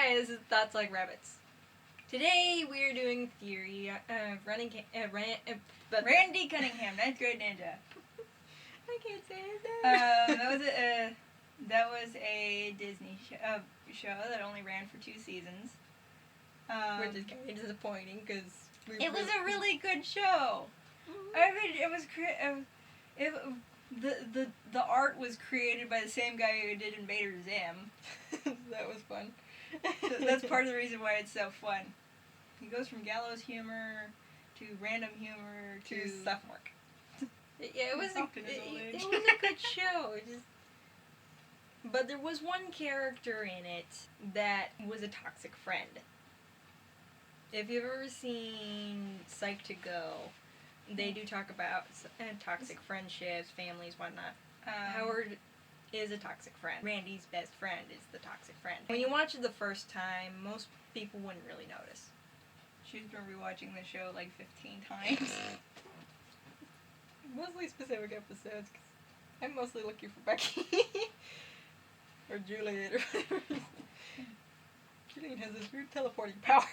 Hi, this is Thoughts Like Rabbits. Today we are doing theory of Randy Cunningham, Ninth Grade Ninja. I can't say his name. That was a Disney show that only ran for 2 seasons. Which is kind of disappointing because it was a really good show. I mean, the art was created by the same guy who did Invader Zim. That was fun. That's part of the reason why it's so fun. He goes from gallows humor to random humor to sophomore. Yeah, it was a good show. But there was one character in it that was a toxic friend. If you've ever seen Psych to Go, they do talk about toxic friendships, families, whatnot. Howard is a toxic friend. Randy's best friend is the toxic friend. When you watch it the first time, most people wouldn't really notice. She's been rewatching the show like 15 times. Mostly specific episodes, cause I'm mostly looking for Becky. Or Julian, or whatever. Julian has this weird teleporting power.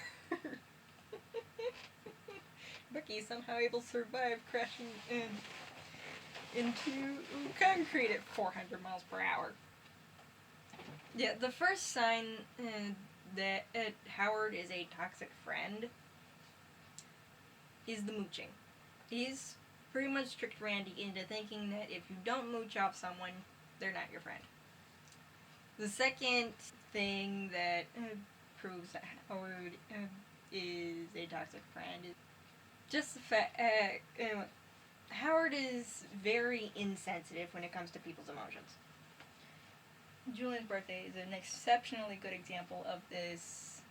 Becky is somehow able to survive crashing into concrete at 400 miles per hour. Yeah, the first sign that Howard is a toxic friend is the mooching. He's pretty much tricked Randy into thinking that if you don't mooch off someone, they're not your friend. The second thing that proves that Howard is a toxic friend is just the fact Howard is very insensitive when it comes to people's emotions. Julian's birthday is an exceptionally good example of this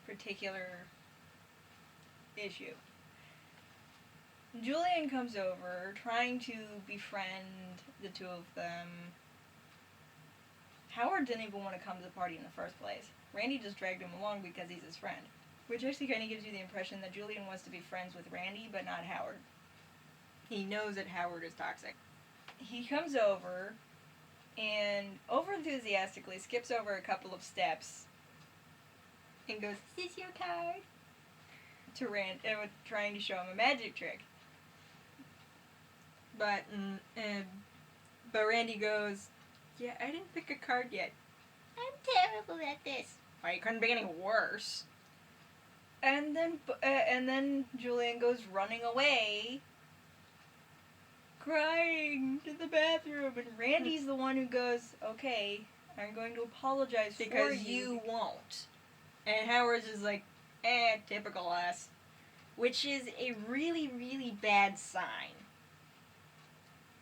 particular issue. Julian comes over trying to befriend the two of them. Howard didn't even want to come to the party in the first place. Randy just dragged him along because he's his friend. Which actually kind of gives you the impression that Julian wants to be friends with Randy, but not Howard. He knows that Howard is toxic. He comes over and over-enthusiastically skips over a couple of steps and goes, "Is this your card?" to Randy, trying to show him a magic trick. But Randy goes, "Yeah, I didn't pick a card yet. I'm terrible at this." Well, you couldn't be any worse. And then Julian goes running away, crying to the bathroom, and Randy's the one who goes, "Okay, I'm going to apologize because for you won't." And Howard's just like, typical us. Which is a really, really bad sign.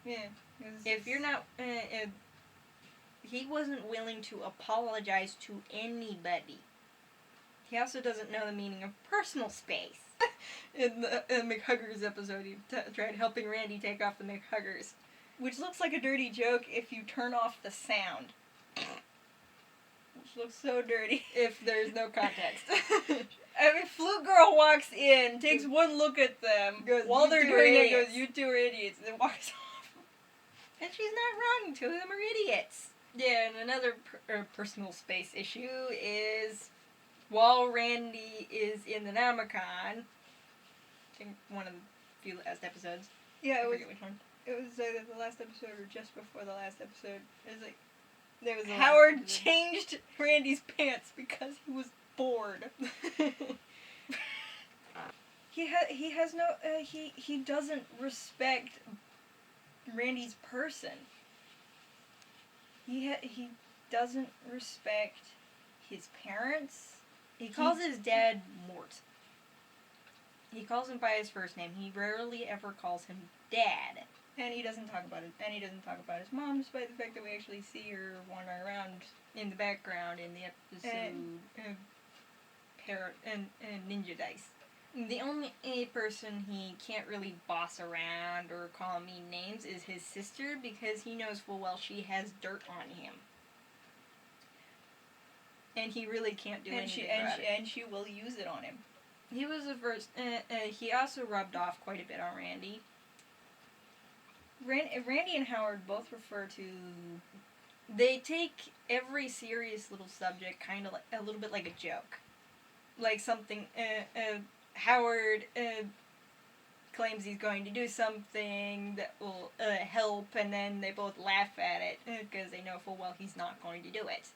Yeah. If you're not, he wasn't willing to apologize to anybody. He also doesn't know the meaning of personal space. In the McHuggers episode, he tried helping Randy take off the McHuggers. Which looks like a dirty joke if you turn off the sound. Which looks so dirty. If there's no context. I mean, Flute Girl walks in, takes one look at them, goes, while they're doing it, idiots. goes, "You two are idiots," and then walks off. And she's not wrong, 2 of them are idiots. Yeah, and another personal space issue is, while Randy is in the Nomicon, I think one of the few last episodes. Yeah, I forget which one. It was either the last episode or just before the last episode. It was like, there was Howard changed Randy's pants because he was bored. He doesn't respect Randy's person. He doesn't respect his parents. He calls his dad Mort. He calls him by his first name. He rarely ever calls him Dad. And he doesn't talk about it. And he doesn't talk about his mom, despite the fact that we actually see her wandering around in the background in the episode Parrot and Ninja Dice. The only person he can't really boss around or call mean names is his sister, because he knows full well she has dirt on him. And he really can't do anything about it. And she will use it on him. He was the first. He also rubbed off quite a bit on Randy. Randy and Howard both refer to they take every serious little subject kind of like a little bit like a joke. Like something, Howard claims he's going to do something that will help, and then they both laugh at it because they know full well he's not going to do it.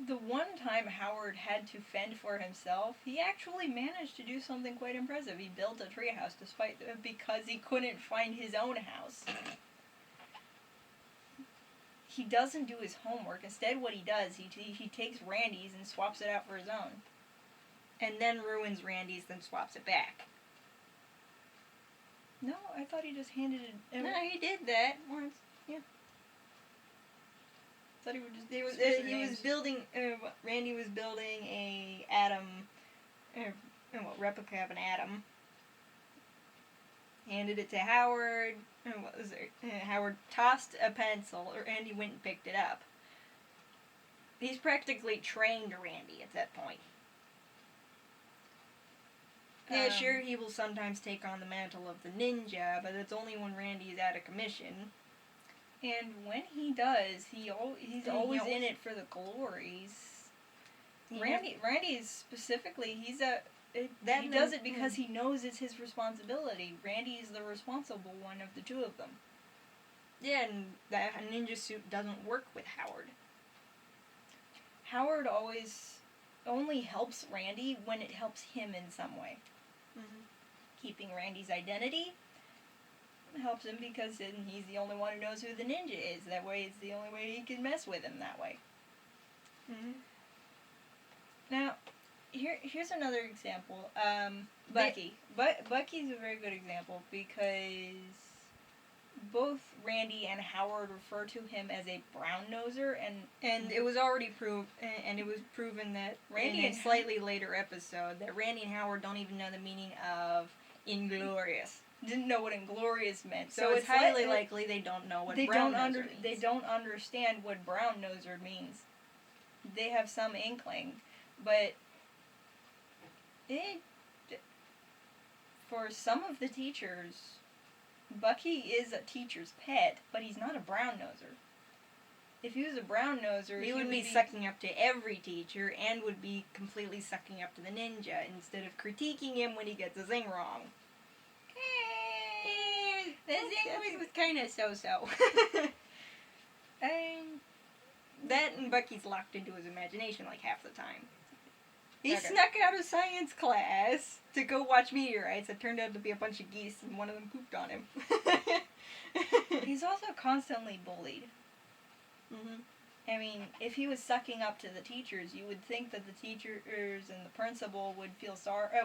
The one time Howard had to fend for himself, he actually managed to do something quite impressive. He built a treehouse because he couldn't find his own house. He doesn't do his homework. Instead, what he does, he takes Randy's and swaps it out for his own. And then ruins Randy's, then swaps it back. No, I thought he just handed it. No, he did that once. Yeah. I thought he would just. He was building. Randy was building a atom, replica of an atom. Handed it to Howard. What was it? Howard tossed a pencil, or Randy went and picked it up. He's practically trained Randy at that point. Yeah, sure, he will sometimes take on the mantle of the ninja, but it's only when Randy is out of commission. And when he does, he's always in it for the glories. Yeah. Randy is specifically, he does it because he knows it's his responsibility. Randy is the responsible one of the two of them. Yeah, and that ninja suit doesn't work with Howard. Howard always only helps Randy when it helps him in some way. Mm-hmm. Keeping Randy's identity helps him because then he's the only one who knows who the ninja is. That way, it's the only way he can mess with him that way. Mm-hmm. Now, here's another example. Bucky. Bucky's a very good example because both Randy and Howard refer to him as a brown noser, and it was already proven that Randy in a slightly later episode that Randy and Howard don't even know the meaning of inglorious. Didn't know what inglorious meant. So it's highly likely they don't know what brown noser means. They don't understand what brown noser means. They have some inkling, but for some of the teachers, Bucky is a teacher's pet, but he's not a brown noser. If he was a brown noser, he would be sucking up to every teacher and would be completely sucking up to the ninja instead of critiquing him when he gets a thing wrong. The thing was kind of so-so. That and Bucky's locked into his imagination like half the time. He snuck out of science class to go watch meteorites. It turned out to be a bunch of geese, and one of them pooped on him. He's also constantly bullied. Mm-hmm. I mean, if he was sucking up to the teachers, you would think that the teachers and the principal would feel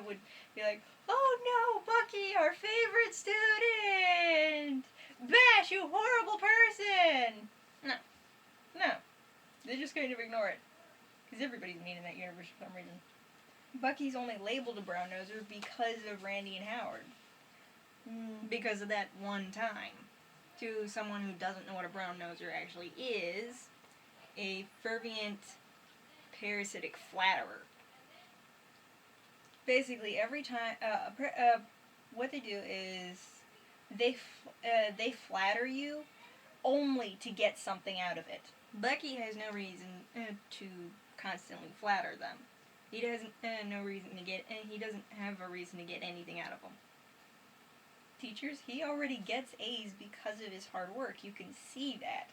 would be like, "Oh no, Bucky, our favorite student! Bash, you horrible person!" No. They just kind of ignore it. Because everybody's mean in that universe for some reason. Bucky's only labeled a brown noser because of Randy and Howard. Because of that one time. To someone who doesn't know what a brown noser actually is, a fervent parasitic flatterer. Basically, every time, what they do is they flatter you only to get something out of it. Bucky has no reason to constantly flatter them. He doesn't he doesn't have a reason to get anything out of them. Teachers, he already gets A's because of his hard work. You can see that.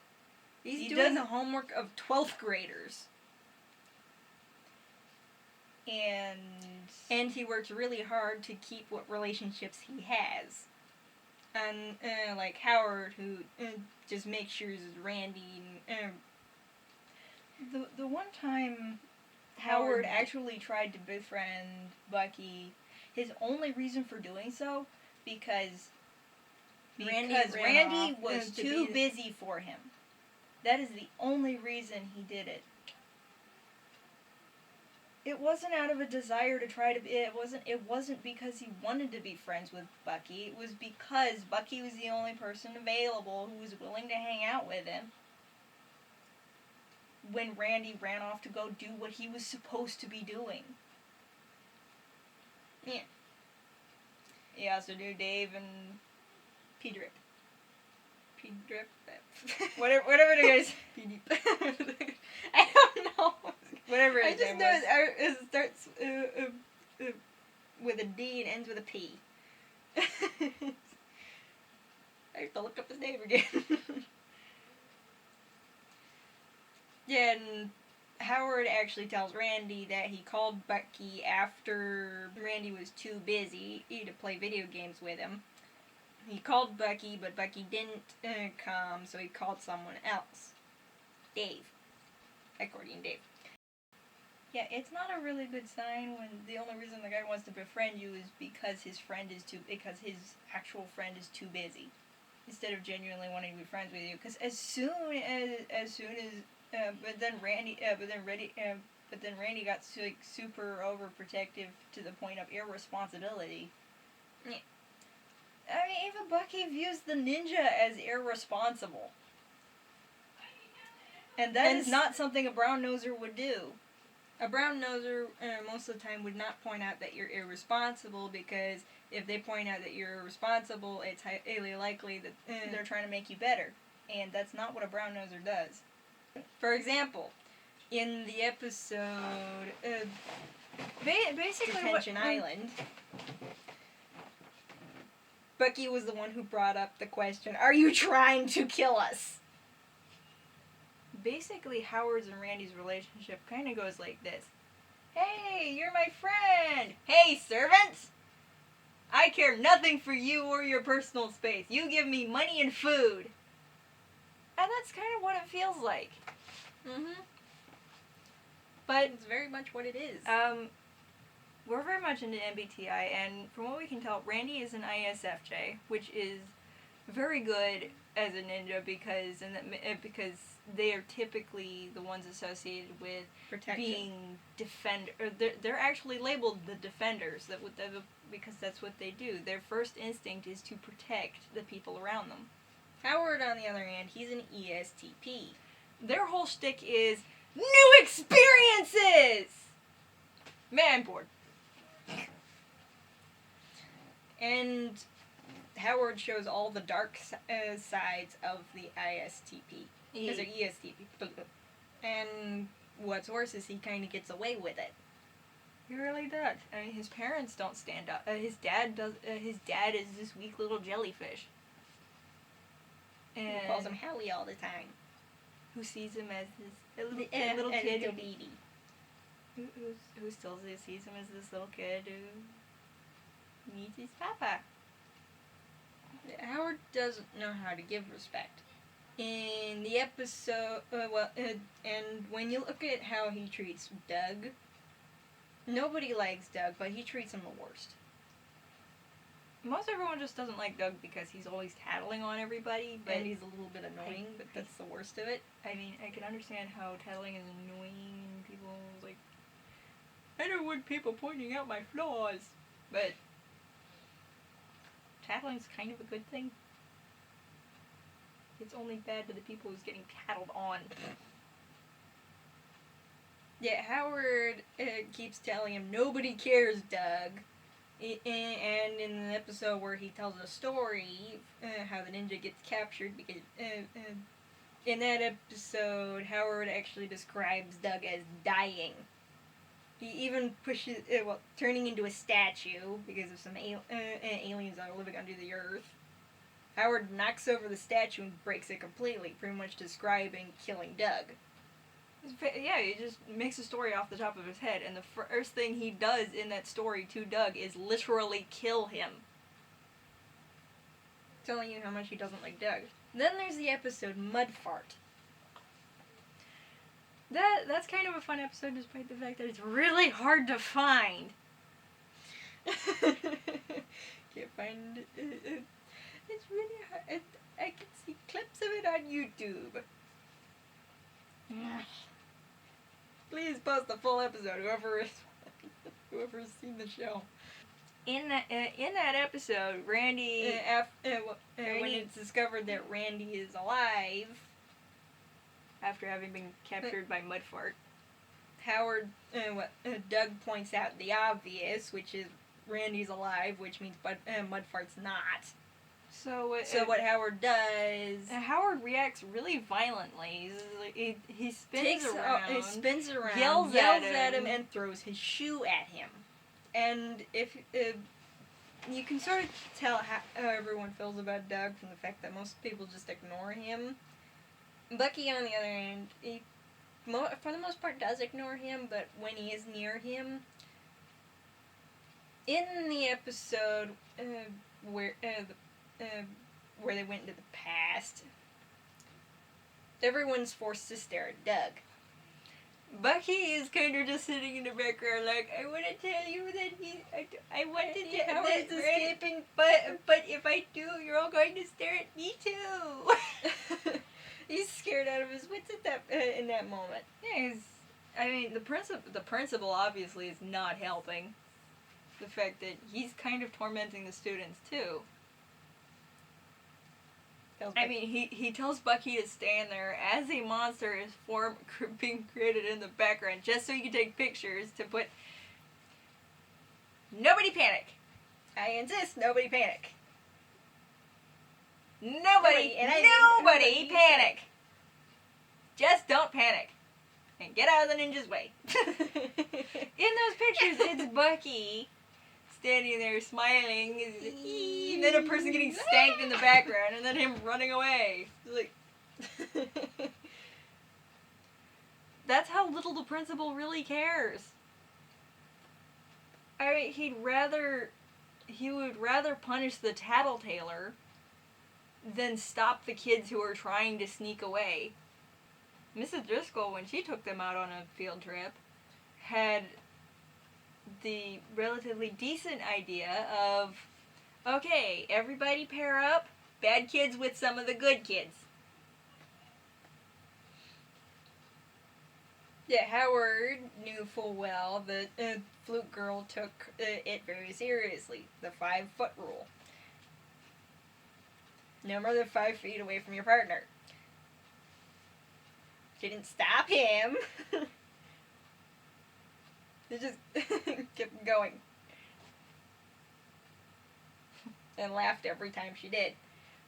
He's doing the homework of 12th graders. And he works really hard to keep what relationships he has. And, like Howard, who just makes sure it's Randy. The one time Howard actually tried to befriend Bucky, his only reason for doing so, because Randy was too busy for him. That is the only reason he did it. It wasn't out of a desire to try to be, it wasn't because he wanted to be friends with Bucky. It was because Bucky was the only person available who was willing to hang out with him when Randy ran off to go do what he was supposed to be doing. Yeah. He also knew Dave and P-Drip. drip. Whatever the guy's. I don't know. Whatever I his just name know was. it starts with a D and ends with a P. I have to look up his name again. Yeah, and Howard actually tells Randy that he called Bucky after Randy was too busy to play video games with him. He called Bucky, but Bucky didn't come, so he called someone else. Dave. According to Dave. Yeah, it's not a really good sign when the only reason the guy wants to befriend you is because his actual friend is too busy, instead of genuinely wanting to be friends with you. Because as soon as Randy got like super overprotective to the point of irresponsibility. Yeah. I mean, even Bucky views the ninja as irresponsible, and that is not something a brown noser would do. A brown noser most of the time would not point out that you're irresponsible, because if they point out that you're irresponsible, it's highly likely that they're trying to make you better, and that's not what a brown noser does. For example, in the episode basically Detention Island, Bucky was the one who brought up the question, "Are you trying to kill us?" Basically, Howard's and Randy's relationship kind of goes like this. Hey, you're my friend! Hey, servant! I care nothing for you or your personal space. You give me money and food. And that's kind of what it feels like. Mm-hmm. But it's very much what it is. We're very much into MBTI, and from what we can tell, Randy is an ISFJ, which is very good as a ninja because they are typically the ones associated with protection. Being defender. Or they're actually labeled the defenders because that's what they do. Their first instinct is to protect the people around them. Howard, on the other hand, he's an ESTP. Their whole shtick is new experiences. Man, bored. And Howard shows all the dark sides of the ISTP. Because they're ESTP. And what's worse is he kind of gets away with it. He really does. I mean, his parents don't stand up. His dad does. His dad is this weak little jellyfish. And he calls him Howie all the time. Who sees him as this little kid, little baby. Who still sees him as this little kid who needs his papa. Howard doesn't know how to give respect. In the episode, and when you look at how he treats Doug, nobody likes Doug, but he treats him the worst. Most everyone just doesn't like Doug because he's always tattling on everybody, but and he's a little bit annoying, but that's the worst of it. I mean, I can understand how tattling is annoying. People like, I don't want people pointing out my flaws, but tattling's kind of a good thing. It's only bad to the people who's getting tattled on. Yeah, Howard keeps telling him, nobody cares, Doug. And in an episode where he tells a story, how the ninja gets captured, because in that episode, Howard actually describes Doug as dying. He even pushes, turning into a statue because of some aliens that are living under the earth. Howard knocks over the statue and breaks it completely, pretty much describing killing Doug. Yeah, he just makes a story off the top of his head, and the first thing he does in that story to Doug is literally kill him. Telling you how much he doesn't like Doug. Then there's the episode Mud Fart. That's kind of a fun episode, despite the fact that it's really hard to find. Can't find it. It's really hard. I can see clips of it on YouTube. Please post the full episode, whoever's seen the show. In that episode, Randy, when it's discovered that Randy is alive, after having been captured by Mudfart, Howard, Doug points out the obvious, which is Randy's alive, which means Mudfart's not. So what Howard does... Howard reacts really violently. He spins around, yells at him, and throws his shoe at him. And if you can sort of tell how everyone feels about Doug from the fact that most people just ignore him. Bucky, on the other hand, he, for the most part, does ignore him, but when he is near him, in the episode where they went into the past, everyone's forced to stare at Doug. Bucky is kind of just sitting in the background like, I want to tell you that I want to tell Howard's escaping, but if I do, you're all going to stare at me too. He's scared out of his wits at that in that moment. Yeah, the principal obviously is not helping. The fact that he's kind of tormenting the students too. He tells Bucky to stand there as a monster is being created in the background, just so he can take pictures to put. Nobody panic. I insist, nobody panic. Nobody panic. Just don't panic. And get out of the ninja's way. In those pictures, it's Bucky standing there smiling, and then a person getting spanked in the background, and then him running away. Like, that's how little the principal really cares. I mean, he would rather punish the tattletaler than stop the kids who are trying to sneak away. Mrs. Driscoll, when she took them out on a field trip, had the relatively decent idea of, okay, everybody pair up, bad kids with some of the good kids. Yeah, Howard knew full well that Fluke Girl took it very seriously. The 5-foot rule. No more than 5 feet away from your partner. Didn't stop him. They just kept going. And laughed every time she did.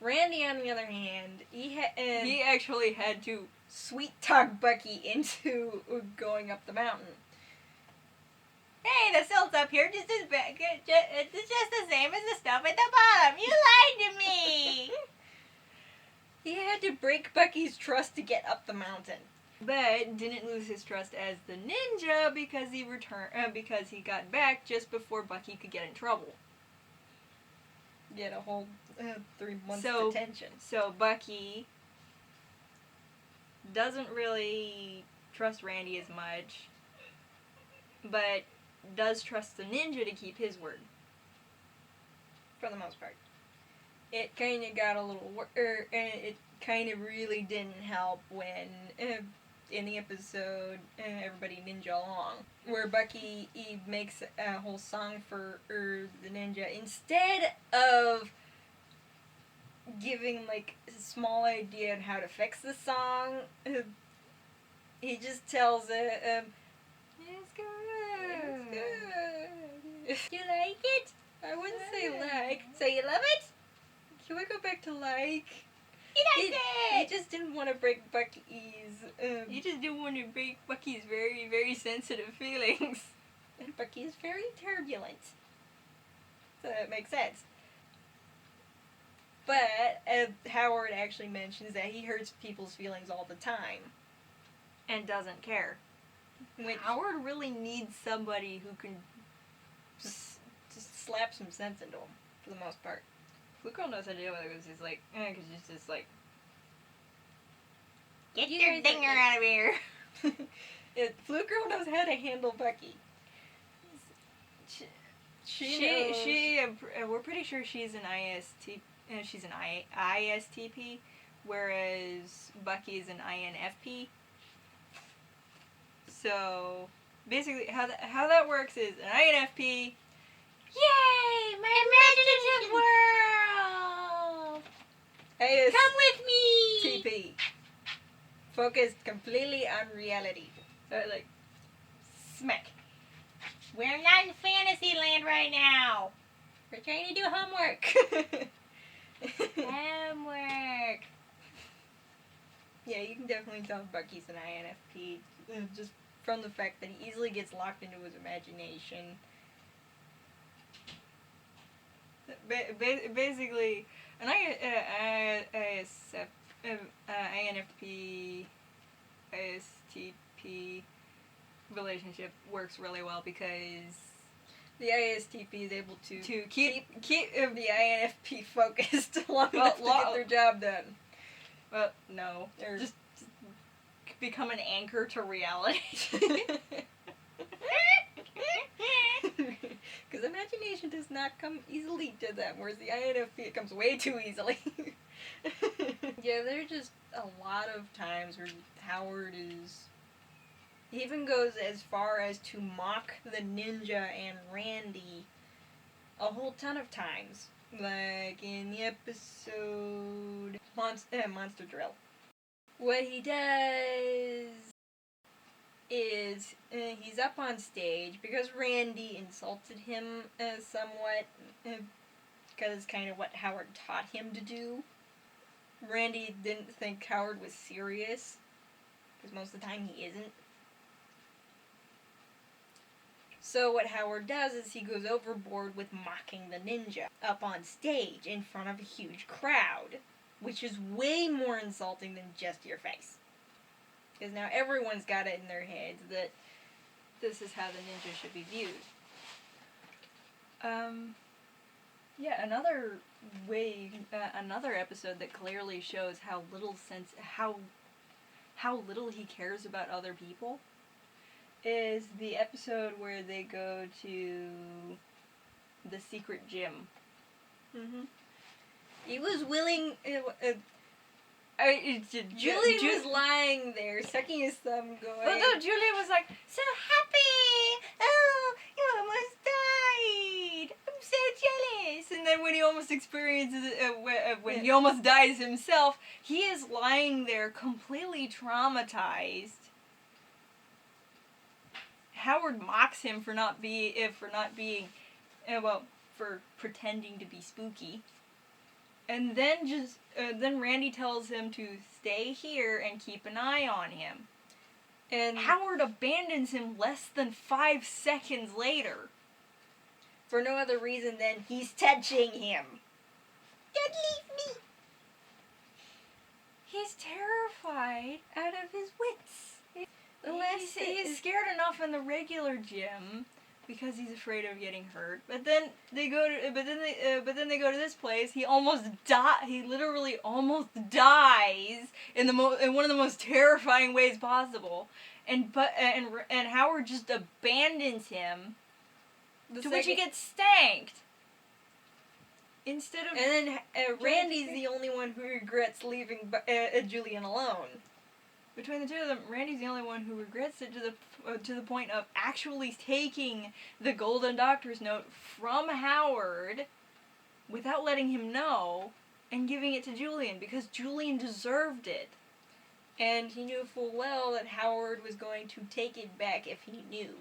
Randy, on the other hand, he actually had to sweet talk Bucky into going up the mountain. Hey, the silt's up here just as bad. It's just the same as the stuff at the bottom. You lied to me. He had to break Bucky's trust to get up the mountain. But didn't lose his trust as the ninja because he got back just before Bucky could get in trouble. Get a whole 3 months detention. So Bucky doesn't really trust Randy as much, but does trust the ninja to keep his word. For the most part. It kind of got a little... it kind of really didn't help when... in the episode, Everybody Ninja Along, where Bucky makes a whole song for the ninja. Instead of giving, like, a small idea on how to fix the song, he just tells it, it's good. It's good. You like it? I wouldn't say like. So you love it? Can we go back to like? He just didn't want to break Bucky's... He just didn't want to break Bucky's very, very sensitive feelings. And Bucky is very turbulent. So that makes sense. But Howard actually mentions that he hurts people's feelings all the time. And doesn't care. Which Howard really needs somebody who can just slap some sense into him, for the most part. Fluke Girl knows how to deal with it because he's like, because she's just like, get your dinger out of here. Fluke Girl knows how to handle Bucky. We're pretty sure she's an she's an ISTP, whereas Bucky is an INFP. So basically, how that works is an INFP. Yay! My imaginative world! Come with me! TP. Focused completely on reality. So like, smack. We're not in fantasy land right now. We're trying to do homework. Homework. Yeah, you can definitely tell Bucky's an INFP just from the fact that he easily gets locked into his imagination. Basically, an INFP ISTP relationship works really well because the ISTP is able to keep the INFP focused long enough to get their job done. Well, no, just become an anchor to reality. Because imagination does not come easily to them, whereas the INFP, it comes way too easily. Yeah, there are just a lot of times where Howard is... He even goes as far as to mock the ninja and Randy a whole ton of times. Like in the episode Monster Drill. What he does is he's up on stage because Randy insulted him somewhat, because it's kind of what Howard taught him to do. Randy didn't think Howard was serious, because most of the time he isn't. So what Howard does is he goes overboard with mocking the ninja up on stage in front of a huge crowd, which is way more insulting than just your face. Because now everyone's got it in their heads that this is how the ninja should be viewed. Yeah, another way, another episode that clearly shows how little he cares about other people is the episode where they go to the secret gym. Mm-hmm. He was willing... Julian was lying there, sucking his thumb, going... Well, no, Julian was like, so happy! Oh, you almost died! I'm so jealous! And then when he almost experiences when he almost dies himself, he is lying there completely traumatized. Howard mocks him for pretending to be spooky. And then then Randy tells him to stay here and keep an eye on him. And Howard abandons him less than 5 seconds later. For no other reason than he's touching him. Don't leave me! He's terrified out of his wits. He's scared enough in the regular gym because he's afraid of getting hurt. But then they go to this place. He literally almost dies in one of the most terrifying ways possible. And Howard just abandons him. Which he gets spanked. And then Randy's the only one who regrets leaving Julian alone. Between the two of them, Randy's the only one who regrets it to the point of actually taking the Golden Doctor's note from Howard without letting him know and giving it to Julian because Julian deserved it. And he knew full well that Howard was going to take it back if he knew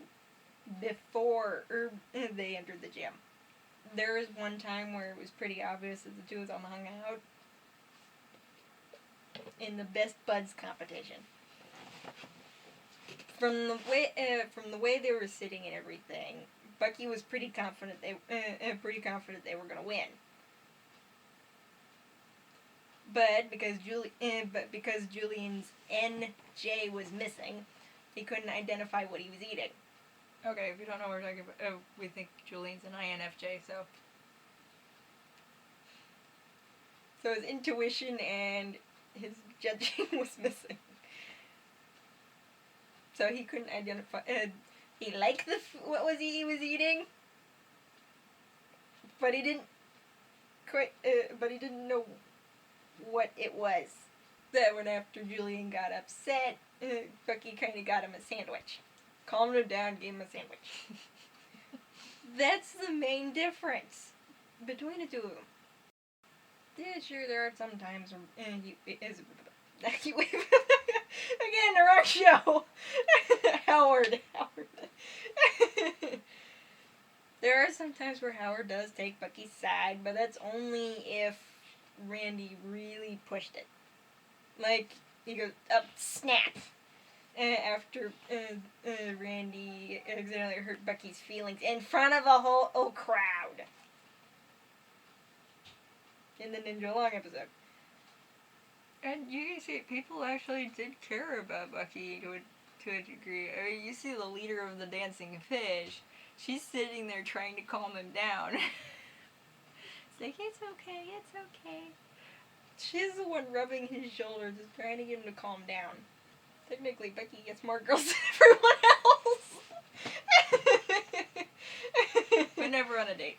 before they entered the gym. There was one time where it was pretty obvious that the two of them hung out in the Best Buds competition. From the way they were sitting and everything, Bucky was pretty confident they were gonna win. But because Julian's NJ was missing, he couldn't identify what he was eating. Okay, if you don't know what we're talking about, we think Julian's an INFJ, so his intuition and his judging was missing. So he couldn't identify. He liked what was he was eating, but he didn't quite. But he didn't know what it was. That when after Julian got upset, Bucky kind of got him a sandwich, calmed him down, gave him a sandwich. That's the main difference between the two of them. Yeah, sure, there are some times where he is. Again, the wrong show. Howard. There are some times where Howard does take Bucky's side, but that's only if Randy really pushed it. Like, he goes, up, snap! After Randy accidentally hurt Bucky's feelings in front of a whole crowd. In the Ninja Long episode. And you can see people actually did care about Bucky to a degree. I mean, you see the leader of the dancing fish. She's sitting there trying to calm him down. It's like, it's okay. She's the one rubbing his shoulder, just trying to get him to calm down. Technically, Bucky gets more girls than everyone else. But never on a date.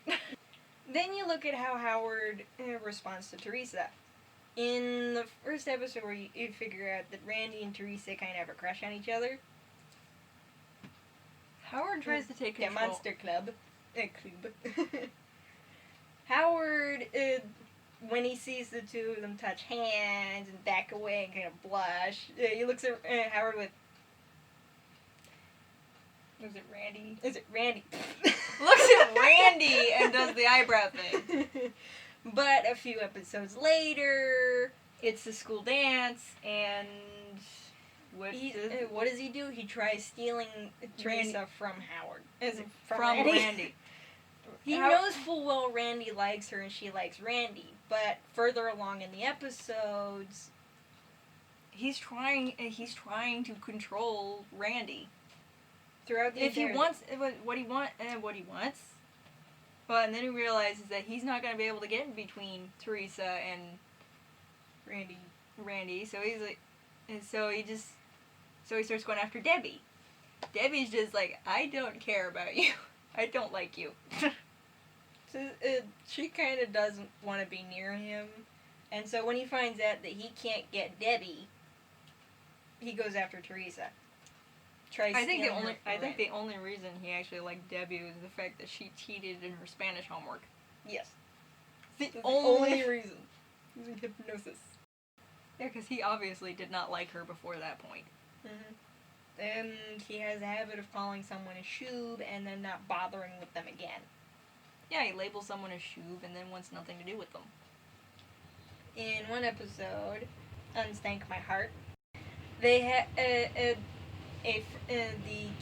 Then you look at how Howard responds to Teresa. In the first episode where you figure out that Randy and Teresa kind of have a crush on each other. Howard tries to take control. The Monster Club. Howard, when he sees the two of them touch hands and back away and kind of blush, he looks at Howard with... Is it Randy? Is it Randy? Looks at Randy and does the eyebrow thing. But a few episodes later, it's the school dance, and what does he do? He tries stealing Teresa from Howard. From Randy. He knows full well Randy likes her and she likes Randy, but further along in the episodes, he's trying to control Randy. Throughout the if he wants what he wants. But and then he realizes that he's not going to be able to get in between Teresa and Randy. So he's like, and so he starts going after Debbie. Debbie's just like, I don't care about you. I don't like you. So she kind of doesn't want to be near him, and so when he finds out that he can't get Debbie, he goes after Teresa. I think the only reason he actually liked Debbie was the fact that she cheated in her Spanish homework. Yes. The only reason. Using hypnosis. Yeah, because he obviously did not like her before that point. Mm-hmm. And he has a habit of calling someone a shoob and then not bothering with them again. Yeah, he labels someone a shoob and then wants nothing to do with them. In one episode, Unstank My Heart, they had the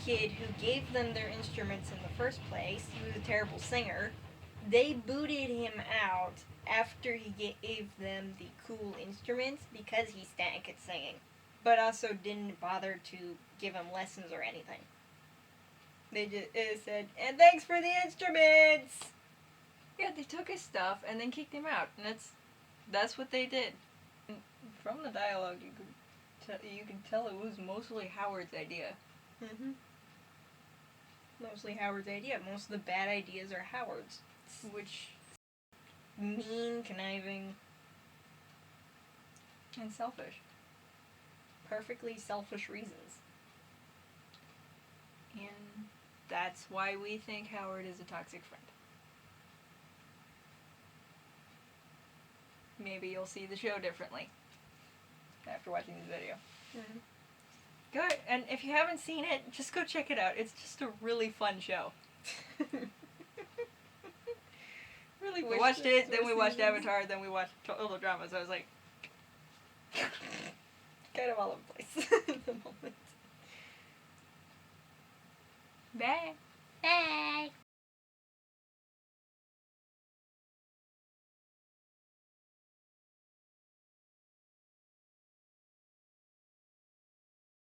kid who gave them their instruments in the first place. He was a terrible singer. They booted him out after he gave them the cool instruments because he stank at singing, but also didn't bother to give him lessons or anything. They just said, and thanks for the instruments! Yeah, they took his stuff and then kicked him out, and that's what they did. From the dialogue, you can tell it was mostly Howard's idea. Mm-hmm. Mostly Howard's idea. Most of the bad ideas are Howard's. Which... mean, conniving. And selfish. Perfectly selfish reasons. And that's why we think Howard is a toxic friend. Maybe you'll see the show differently after watching this video. Mm-hmm. Good. And if you haven't seen it, just go check it out. It's just a really fun show. Really we watched it, then we watched Avatar, then we watched Total Drama, so I was like... kind of all over the place at the moment. Bye.